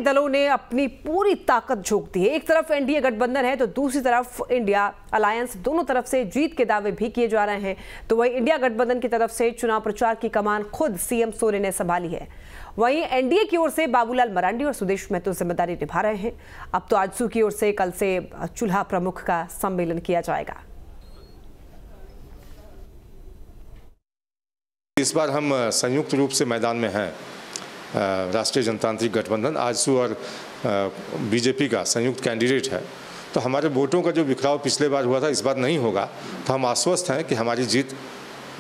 दलों ने अपनी पूरी ताकत झोंक दी है। एक तरफ एनडीए गठबंधन है तो दूसरी तरफ इंडिया अलायंस, दोनों तरफ से जीत के दावे भी किए जा रहे हैं। तो वहीं इंडिया गठबंधन की तरफ से चुनाव प्रचार की कमान खुद सीएम सोरेन ने संभाली है। वहीं एनडीए की ओर से बाबूलाल मरांडी और सुदेश महतो जिम्मेदारी निभा रहे हैं। अब तो आजसू की ओर से कल से चूल्हा प्रमुख का सम्मेलन किया जाएगा। इस बार हम संयुक्त रूप से मैदान में हैं। राष्ट्रीय जनतांत्रिक गठबंधन आजसू और बीजेपी का संयुक्त कैंडिडेट है, तो हमारे वोटों का जो बिखराव पिछले बार हुआ था इस बार नहीं होगा। तो हम आश्वस्त हैं कि हमारी जीत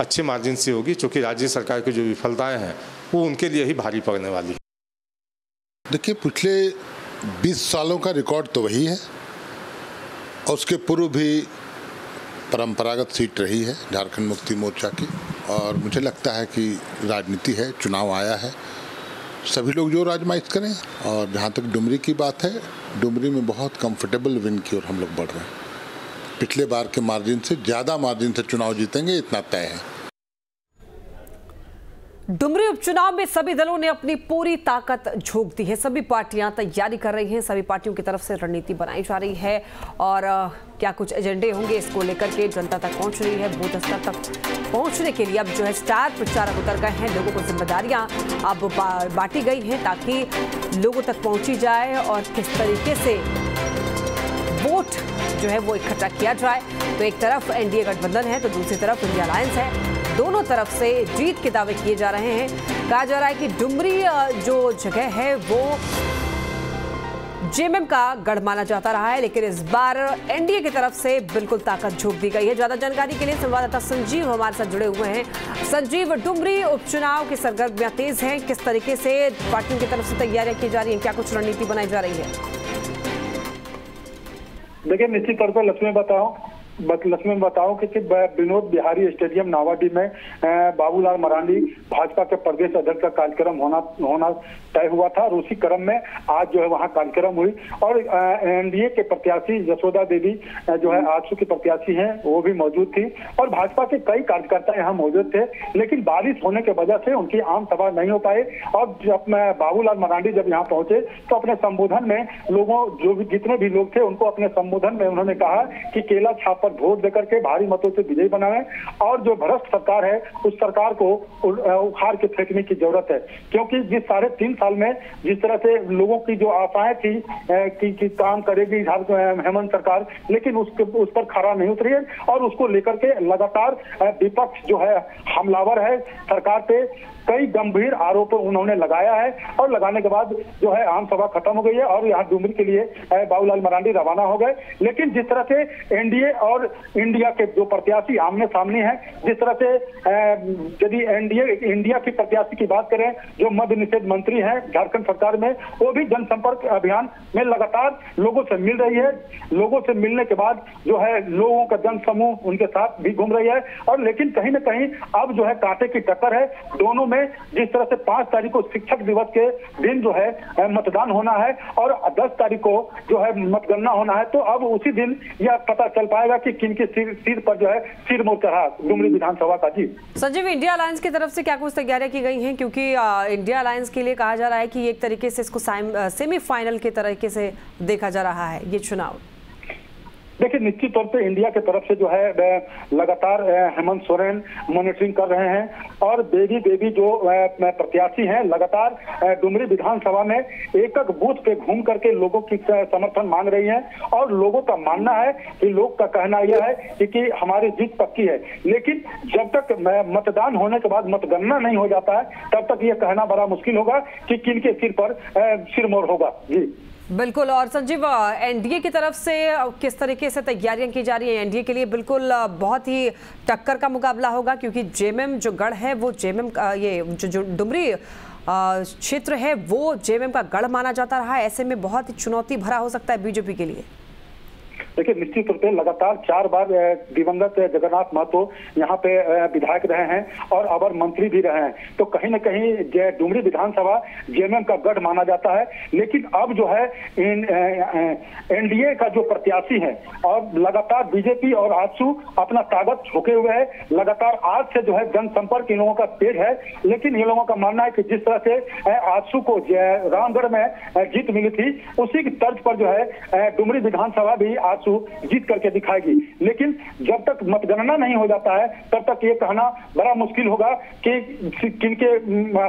अच्छे मार्जिन से होगी, क्योंकि राज्य सरकार की जो विफलताएं हैं वो उनके लिए ही भारी पड़ने वाली है। देखिए, पिछले 20 सालों का रिकॉर्ड तो वही है और उसके पूर्व भी परंपरागत सीट रही है झारखंड मुक्ति मोर्चा की। और मुझे लगता है कि राजनीति है, चुनाव आया है, सभी लोग जो आजमाइश करें। और जहाँ तक डुमरी की बात है, डुमरी में बहुत कंफर्टेबल विन की ओर हम लोग बढ़ रहे हैं। पिछले बार के मार्जिन से ज़्यादा मार्जिन से चुनाव जीतेंगे, इतना तय है। डुमरी उपचुनाव में सभी दलों ने अपनी पूरी ताकत झोंक दी है। सभी पार्टियां तैयारी कर रही हैं, सभी पार्टियों की तरफ से रणनीति बनाई जा रही है और क्या कुछ एजेंडे होंगे इसको लेकर के जनता तक पहुंच रही है। बूथ स्तर तक पहुंचने के लिए अब जो है स्टार प्रचारक उतर गए हैं। लोगों को जिम्मेदारियां अब बांटी गई हैं ताकि लोगों तक पहुंची जाए और किस तरीके से वोट जो है वो इकट्ठा किया जाए। तो एक तरफ एनडीए गठबंधन है तो दूसरी तरफ इंडिया अलायंस है। दोनों तरफ से जीत के दावे किए जा रहे हैं। कहा जा रहा है कि डुमरी जो जगह है वो जेएमएम का गढ़ माना जाता रहा है, लेकिन इस बार एनडीए की तरफ से बिल्कुल ताकत झोंक दी गई है। ज्यादा जानकारी के लिए संवाददाता संजीव हमारे साथ जुड़े हुए हैं। संजीव, डुमरी उपचुनाव की सरगर्मियां तेज हैं, किस तरीके से पार्टियों की तरफ से तैयारियां की जा रही हैं, क्या कुछ रणनीति बनाई जा रही है? देखिए, निश्चित तौर पर लक्ष्मी बताऊं कि विनोद बिहारी स्टेडियम नावाडी में बाबूलाल मरांडी भाजपा के प्रदेश अध्यक्ष का कार्यक्रम होना तय हुआ था और उसी क्रम में आज जो है वहां कार्यक्रम हुई। और एनडीए के प्रत्याशी यशोदा देवी जो है आजसू की प्रत्याशी हैं, वो भी मौजूद थी और भाजपा के कई कार्यकर्ता यहाँ मौजूद थे। लेकिन बारिश होने की वजह से उनकी आम सभा नहीं हो पाई। और जब बाबूलाल मरांडी जब यहाँ पहुंचे तो अपने संबोधन में जितने भी लोग थे उनको अपने संबोधन में उन्होंने कहा कि केला छाप पर वोट देकर के भारी मतों से विजयी बनाएं और जो भ्रष्ट सरकार है उस सरकार को उखाड़ के फेंकने की जरूरत है। क्योंकि जिस 3.5 साल में जिस तरह से लोगों की जो आशाएं थी कि काम करेगी हेमंत सरकार, लेकिन उस पर खरा नहीं उतरी है और उसको लेकर के लगातार विपक्ष जो है हमलावर है सरकार पे। कई गंभीर आरोप उन्होंने लगाया है और लगाने के बाद जो है आम सभा खत्म हो गई है और यहाँ डुमरी के लिए बाबूलाल मरांडी रवाना हो गए। लेकिन जिस तरह से एनडीए और इंडिया के जो प्रत्याशी आमने सामने हैं, जिस तरह से यदि इंडिया की प्रत्याशी की बात करें जो मद्य निषेध मंत्री हैं झारखंड सरकार में, वो भी जनसंपर्क अभियान में लगातार लोगों से मिल रही है। लोगों से मिलने के बाद जो है लोगों का जन समूह उनके साथ भी घूम रही है। और लेकिन कहीं ना कहीं अब जो है कांटे की टक्कर है दोनों में। जिस तरह से 5 तारीख को शिक्षक दिवस के दिन जो है मतदान होना है और 10 तारीख को जो है मतगणना होना है, तो अब उसी दिन यह पता चल पाएगा कि किनके सिर पर जो है सिर मोड़ चढ़ा डुमरी विधानसभा का। जी संजीव, इंडिया अलायंस की तरफ से क्या कुछ तैयारियां की गई हैं? क्योंकि इंडिया अलायंस के लिए कहा जा रहा है कि एक तरीके से इसको सेमीफाइनल के तरीके से देखा जा रहा है ये चुनाव। देखिए, निश्चित तौर पे इंडिया की तरफ से जो है लगातार हेमंत सोरेन मॉनिटरिंग कर रहे हैं और बेबी जो प्रत्याशी हैं लगातार डुमरी विधानसभा में एक बूथ पे घूम करके लोगों की समर्थन मांग रही हैं। और लोगों का मानना है कि लोग का कहना यह है कि हमारी जीत पक्की है। लेकिन जब तक मतदान होने के बाद मतगणना नहीं हो जाता है तब तक यह कहना बड़ा मुश्किल होगा कि किनके सिर पर सिरमौर होगा। जी बिल्कुल। और संजीव, एनडीए की तरफ से किस तरीके से तैयारियां की जा रही हैं? एनडीए के लिए बिल्कुल बहुत ही टक्कर का मुकाबला होगा क्योंकि जेएमएम जो गढ़ है वो जेएमएम का ये जो डुमरी क्षेत्र है वो जेएमएम का गढ़ माना जाता रहा है। ऐसे में बहुत ही चुनौती भरा हो सकता है बीजेपी के लिए। देखिए निश्चित रूप से लगातार 4 बार दिवंगत जगन्नाथ महतो यहाँ पे विधायक रहे हैं और अवर मंत्री भी रहे हैं, तो कहीं न कहीं डुमरी विधानसभा जेएमएम का गढ़ माना जाता है। लेकिन अब जो है एनडीए का जो प्रत्याशी है और लगातार बीजेपी और आजसू अपना ताकत झोंके हुए है, लगातार आज से जो है जनसंपर्क इन लोगों का तेज है। लेकिन ये लोगों का मानना है कि जिस तरह से आजसू को रामगढ़ में जीत मिली थी, उसी की तर्ज पर जो है डुमरी विधानसभा भी आजसू जीत करके दिखाएगी। लेकिन जब तक मतगणना नहीं हो जाता है तब तक ये कहना बड़ा मुश्किल होगा कि किनके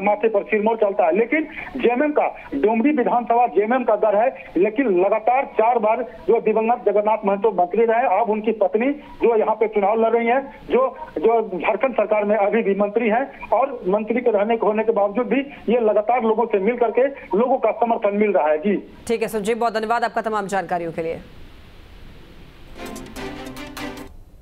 माथे पर सिरमौर चलता है। लेकिन जेएमएम का डुमरी विधानसभा जेएमएम का दर है, लेकिन लगातार 4 बार जो दिवंगत जगन्नाथ महतो मंत्री रहे, अब उनकी पत्नी जो यहाँ पे चुनाव लड़ रही है, जो झारखंड सरकार में अभी भी मंत्री हैं और मंत्री के होने के बावजूद भी ये लगातार लोगों से मिल करके लोगों का समर्थन मिल रहा है। जी ठीक है सुजीत, बहुत धन्यवाद आपका तमाम जानकारियों के लिए।